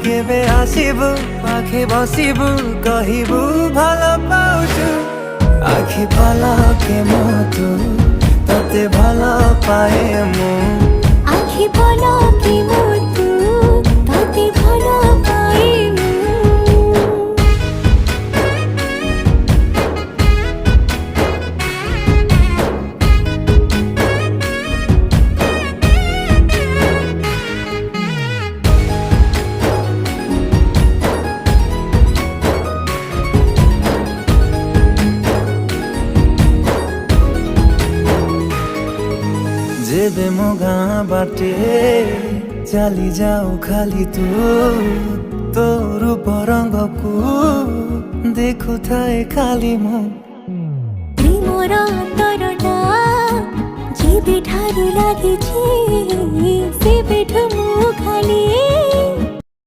কেবে আসিবু পাখি বসিবু কহিবু ভাল পাউছু আখি পলকে মতু ততে ভাল পায়ে মু আখি পলকে মতু ততে ভাল পায়ে মু जेबे मो गाँ बाटे चली जाऊ खाली तू तो रूप रंग को देखु थाए खाली मु प्रेमर अंतरटा जेबे ठारू लागिछि सेबेठु मु खाली